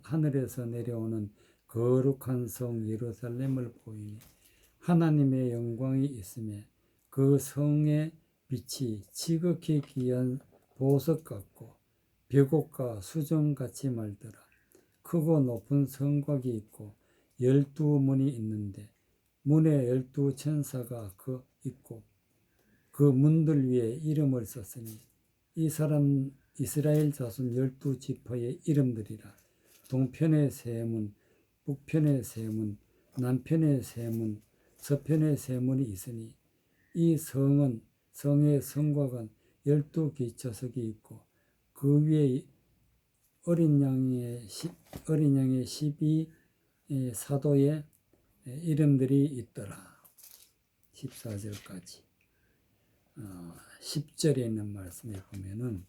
하늘에서 내려오는 거룩한 성 예루살렘을 보이니 하나님의 영광이 있음에 그 성의 빛이 지극히 귀한 보석 같고 벽옥과 수정같이 말더라. 크고 높은 성곽이 있고 12문이 있는데 문에 12천사가 있고 그 문들 위에 이름을 썼으니 이 사람 이스라엘 자손 12지파의 이름들이라. 동편의 세 문, 북편의 세 문, 남편의 세 문, 서편의 세 문이 있으니 이 성의 성곽은 12기초석이 있고 그 위에 어린 양의 12 사도의 이름들이 있더라. 14절까지 10절에 있는 말씀에 보면은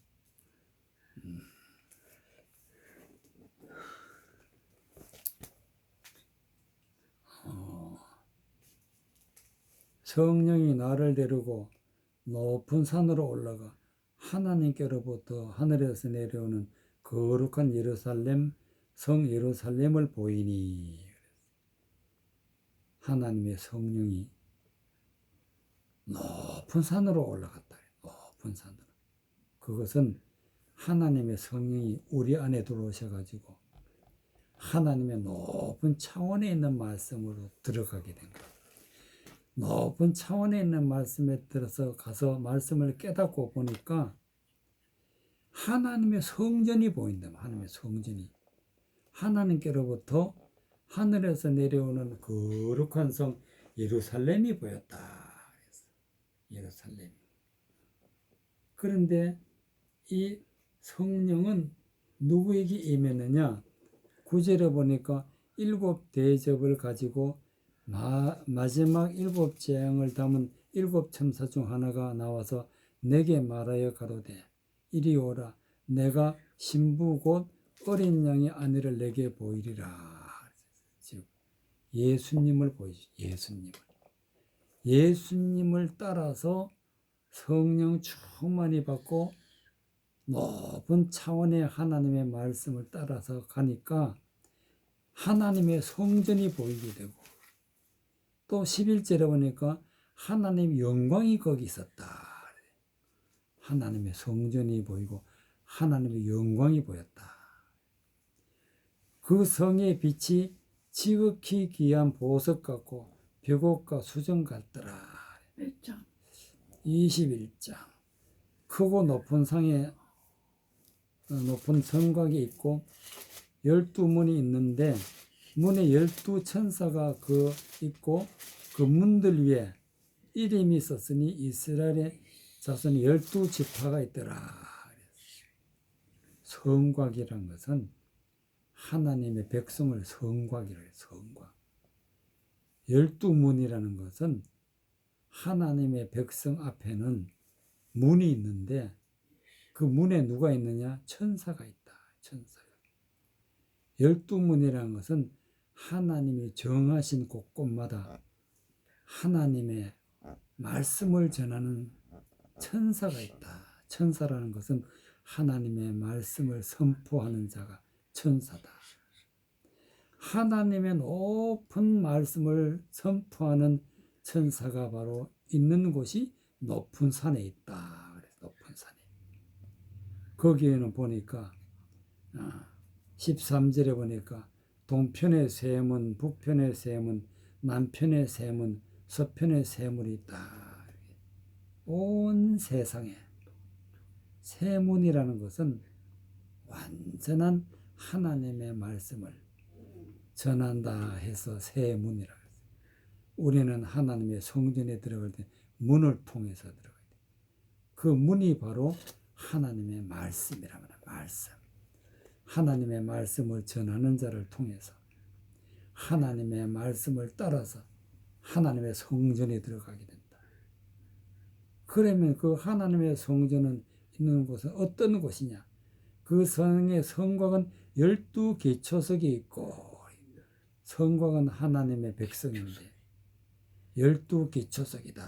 성령이 나를 데리고 높은 산으로 올라가 하나님께로부터 하늘에서 내려오는 거룩한 예루살렘 성 예루살렘을 보이니 하나님의 성령이 높은 산으로 올라갔다. 높은 산으로. 그것은 하나님의 성령이 우리 안에 들어오셔가지고 하나님의 높은 차원에 있는 말씀으로 들어가게 된 거예요. 높은 차원에 있는 말씀에 들어서 가서 말씀을 깨닫고 보니까 하나님의 성전이 보인다. 하나님의 성전이. 하나님께로부터 하늘에서 내려오는 거룩한 성 예루살렘이 보였다. 예루살렘. 그런데 이 성령은 누구에게 임했느냐? 9절에 보니까 일곱 대접을 가지고 마지막 일곱 재앙을 담은 일곱 천사 중 하나가 나와서 내게 말하여 가로되 이리 오라 내가 신부 곧 어린 양의 아내를 내게 보이리라. 즉 예수님을 보이죠. 예수님을 따라서 성령 충만히 받고 높은 차원의 하나님의 말씀을 따라서 가니까 하나님의 성전이 보이게 되고 또 11절에 보니까 하나님의 영광이 거기 있었다. 하나님의 성전이 보이고 하나님의 영광이 보였다. 그 성의 빛이 지극히 귀한 보석 같고 벽옥과 수정 같더라. 21장 크고 높은 높은 성곽이 있고 12문이 있는데 문에 12천사가 있고 그 문들 위에 이름이 썼으니 이스라엘의 자손 12지파가 있더라. 성곽이란 것은 하나님의 백성을 성곽이라 해요. 성곽. 열두 문이라는 것은 하나님의 백성 앞에는 문이 있는데 그 문에 누가 있느냐? 천사가 있다. 천사가. 열두 문이라는 것은 하나님이 정하신 곳곳마다 하나님의 말씀을 전하는 천사가 있다. 천사라는 것은 하나님의 말씀을 선포하는 자가 천사다. 하나님의 높은 말씀을 선포하는 천사가 바로 있는 곳이 높은 산에 있다. 높은 산에. 거기에는 보니까 13절에 보니까 동편의 세 문, 북편의 세 문, 남편의 세 문, 서편의 세 문이 있다. 온 세상에 세 문이라는 것은 완전한 하나님의 말씀을 전한다 해서 세 문이라 했어요. 우리는 하나님의 성전에 들어갈 때 문을 통해서 들어가야 돼. 그 문이 바로 하나님의 말씀이라고 합니다. 말씀. 하나님의 말씀을 전하는 자를 통해서 하나님의 말씀을 따라서 하나님의 성전에 들어가게 된다. 그러면 그 하나님의 성전은 있는 곳은 어떤 곳이냐? 그 성의 성곽은 12기초석이 있고 성곽은 하나님의 백성인데 12기초석이다.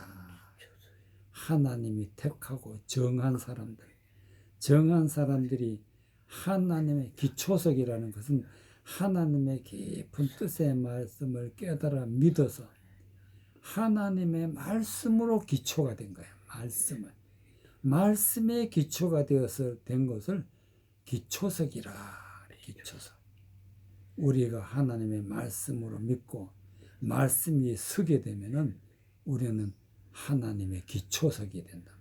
하나님이 택하고 정한 사람들이 하나님의 기초석이라는 것은 하나님의 깊은 뜻의 말씀을 깨달아 믿어서 하나님의 말씀으로 기초가 된 거예요. 말씀의 기초가 되어서 된 것을 기초석이라. 기초석. 우리가 하나님의 말씀으로 믿고 말씀이 서게 되면은 우리는 하나님의 기초석이 된다.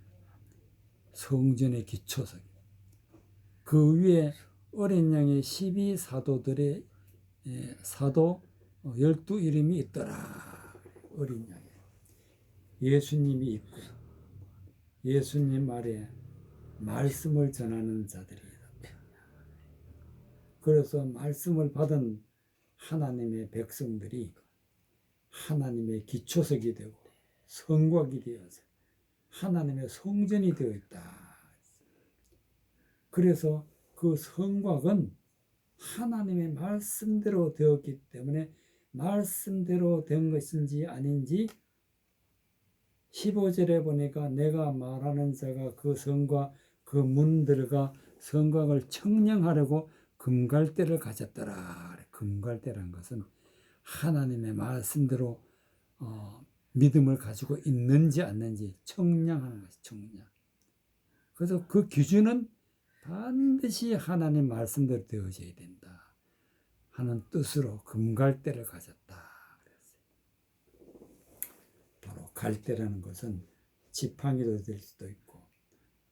성전의 기초석. 그 위에 어린 양의 12사도들의 사도 12 이름이 있더라. 어린 양에 예수님이 있고 예수님 아래 말씀을 전하는 자들이다. 그래서 말씀을 받은 하나님의 백성들이 하나님의 기초석이 되고 성곽이 되어서 하나님의 성전이 되어 있다. 그래서 그 성곽은 하나님의 말씀대로 되었기 때문에 말씀대로 된 것인지 아닌지 15절에 보니까 내가 말하는 자가 그 성과 그 문들과 성곽을 청량하려고 금갈대를 가졌더라. 금갈대라는 것은 하나님의 말씀대로 믿음을 가지고 있는지 않는지 청량하는 것이 청량. 그래서 그 기준은 반드시 하나님 말씀대로 되어져야 된다 하는 뜻으로 금갈대를 가졌다. 바로 갈대라는 것은 지팡이도 될 수도 있고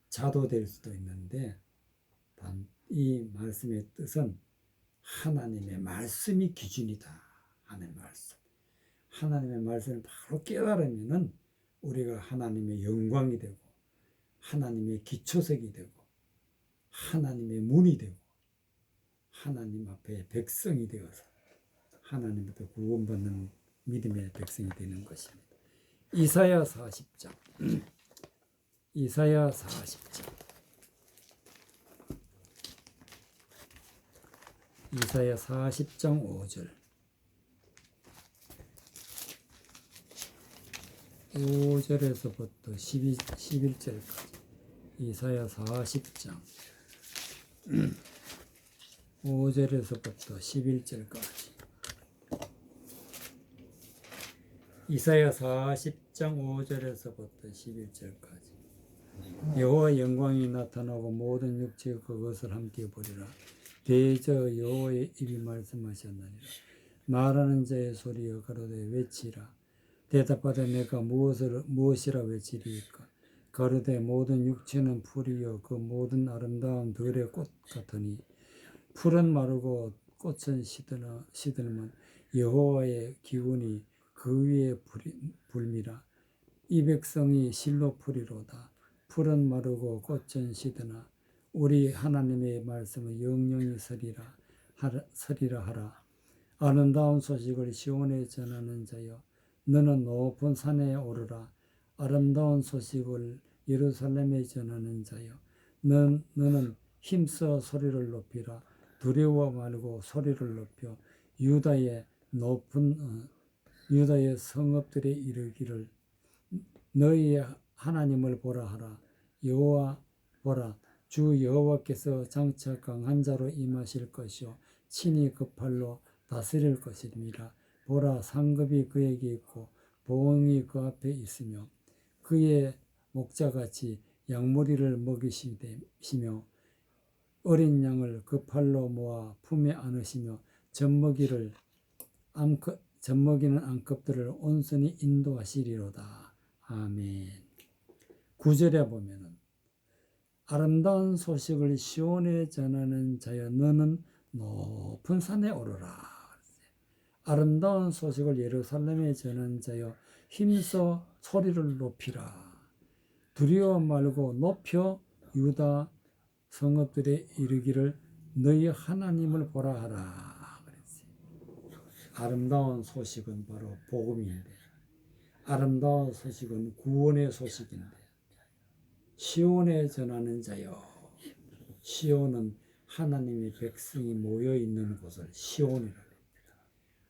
자도 될 수도 있는데 이 말씀의 뜻은 하나님의 말씀이 기준이다 하는 말씀. 하나님의 말씀을 바로 깨달으면은 우리가 하나님의 영광이 되고 하나님의 기초석이 되고 하나님의 문이 되고 하나님 앞에 백성이 되어서 하나님부터 구원받는 믿음의 백성이 되는 것입니다. 이사야 40장 이사야 40장 이사야 40장 5절 5절에서부터 11절까지 이사야 40장 5절에서부터 11절까지 이사야 40장 5절에서부터 11절까지 여호와 영광이 나타나고 모든 육체가 그것을 함께 보리라. 대저 여호와의 입이 말씀하셨느니라. 말하는 자의 소리여 가로되 외치라. 대답하되 내가 무엇이라 외치리이까. 가로되 모든 육체는 풀이요 그 모든 아름다운 들의 꽃 같으니 풀은 마르고 꽃은 시들면 여호와의 기운이 그 위에 불미라. 이 백성이 실로 풀이로다. 풀은 마르고 꽃은 시드나 우리 하나님의 말씀은 영영이 서리라 하라. 아름다운 소식을 시온에 전하는 자여 너는 높은 산에 오르라. 아름다운 소식을 예루살렘에 전하는 자여. 너는 힘써 소리를 높이라. 두려워 말고 소리를 높여 유다의 성읍들에 이르기를 너희의 하나님을 보라 하라. 여호와 보라, 주 여호와께서 장차 강한 자로 임하실 것이요 친히 그 팔로 다스릴 것입니다. 보라, 상급이 그에게 있고 보응이 그 앞에 있으며 그의 목자같이 양무리를 먹이시며 어린 양을 그 팔로 모아 품에 안으시며 젖먹이는 암컷들을 온순히 인도하시리로다. 아멘. 9절에 보면은 아름다운 소식을 시온에 전하는 자여 너는 높은 산에 오르라. 아름다운 소식을 예루살렘에 전하는 자여 힘써 소리를 높이라. 두려워 말고 높여 유다 성읍들에 이르기를 너희 하나님을 보라 하라. 그랬어요. 아름다운 소식은 바로 복음인데, 아름다운 소식은 구원의 소식인데, 시온에 전하는 자여. 시온은 하나님의 백성이 모여 있는 곳을 시온이라 합니다.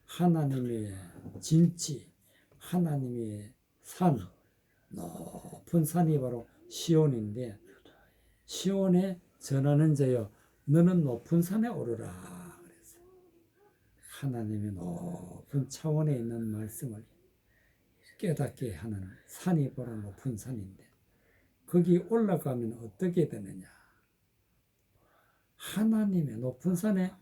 하나님의 진지, 하나님의 산, 높은 산이 바로 시온인데, 시온에 전하는 자여 너는 높은 산에 오르라. 그랬어요. 하나님의 높은 차원에 있는 말씀을 깨닫게 하는 산이 바로 높은 산인데, 거기 올라가면 어떻게 되느냐? 하나님의 높은 산에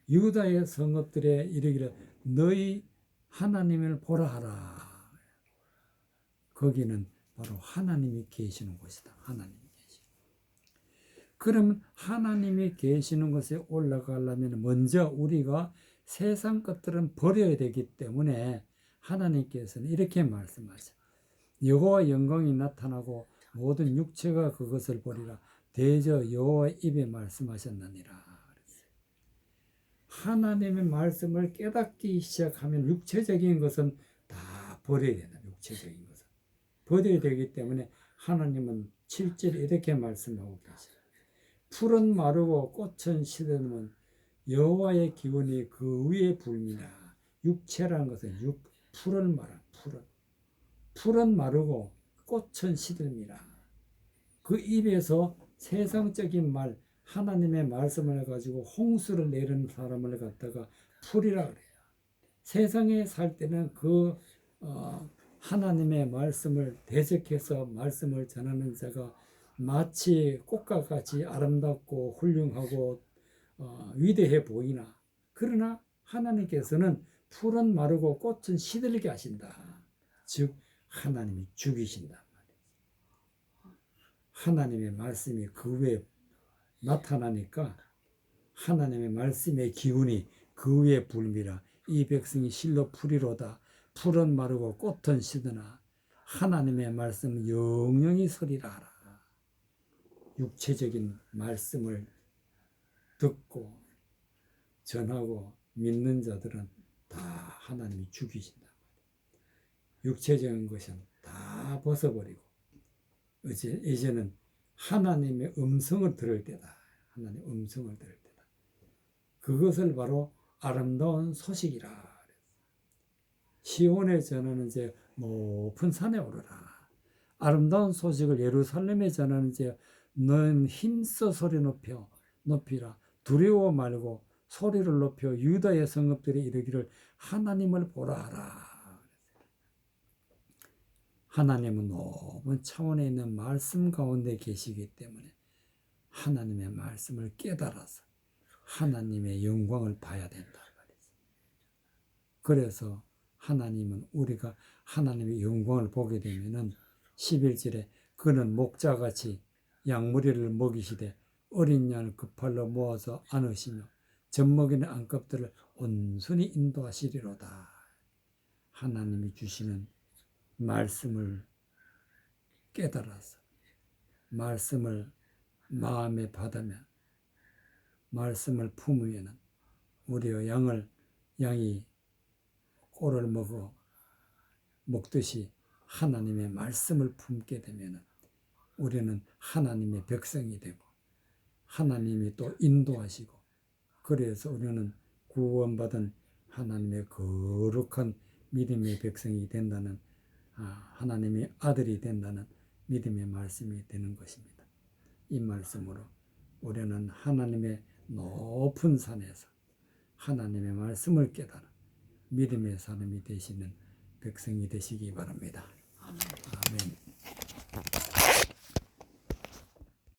유다의 성읍들에 이르기를 너희 하나님을 보라 하라. 거기는 바로 하나님이 계시는 곳이다. 하나님이 계시는. 그러면 하나님이 계시는 곳에 올라가려면 먼저 우리가 세상 것들은 버려야 되기 때문에 하나님께서는 이렇게 말씀하셔요. 여호와 영광이 나타나고 모든 육체가 그것을 보리라. 대저 여호와의 입에 말씀하셨느니라. 하나님의 말씀을 깨닫기 시작하면 육체적인 것은 다 버려야 된다. 육체적인 것은 버려야 되기 때문에 하나님은 7절에 이렇게 말씀하고 계세요. 풀은 마르고 꽃은 시들면 여호와의 기운이 그 위에 불미라. 육체라는 것은 풀은 마르고 꽃은 시들미라. 그 입에서 세상적인 말, 하나님의 말씀을 가지고 홍수를 내는 사람을 갖다가 풀이라 그래요. 세상에 살 때는 하나님의 말씀을 대적해서 말씀을 전하는 자가 마치 꽃과 같이 아름답고 훌륭하고 위대해 보이나, 그러나 하나님께서는 풀은 마르고 꽃은 시들게 하신다. 즉 하나님이 죽이신다. 하나님의 말씀이 그 위에 나타나니까 하나님의 말씀의 기운이 그 위에 불미라. 이 백성이 실로 풀이로다. 풀은 마르고 꽃은 시드나 하나님의 말씀 영영이 서리라 하라. 육체적인 말씀을 듣고 전하고 믿는 자들은 다 하나님이 죽이신다. 육체적인 것은 다 벗어버리고 이제는 하나님의 음성을 들을 때다. 하나님의 음성을 들을 때다. 그것을 바로 아름다운 소식이라. 시온에 전하는 제 높은 산에 오르라. 아름다운 소식을 예루살렘에 전하는 제 너는 힘써 소리 높이라. 두려워 말고 소리를 높여 유다의 성읍들이 이르기를 하나님을 보라 하라. 하나님은 높은 차원에 있는 말씀 가운데 계시기 때문에 하나님의 말씀을 깨달아서 하나님의 영광을 봐야 된다. 그래서 하나님은 우리가 하나님의 영광을 보게 되면은 11절에 그는 목자같이 양무리를 먹이시되 어린 양을 그 팔로 모아서 안으시며 젖먹이는 암컷들을 온순히 인도하시리로다. 하나님이 주시는 말씀을 깨달아서 말씀을 마음에 받으면 말씀을 품으면 우리의 양이 꼴을 먹어 먹듯이 하나님의 말씀을 품게 되면 우리는 하나님의 백성이 되고 하나님이 또 인도하시고 그래서 우리는 구원받은 하나님의 거룩한 믿음의 백성이 된다는 하나님의 아들이 된다는 믿음의 말씀이 되는 것입니다. 이 말씀으로 우리는 하나님의 높은 산에서 하나님의 말씀을 깨달아 믿음의 사람이 되시는 백성이 되시기 바랍니다. 아멘.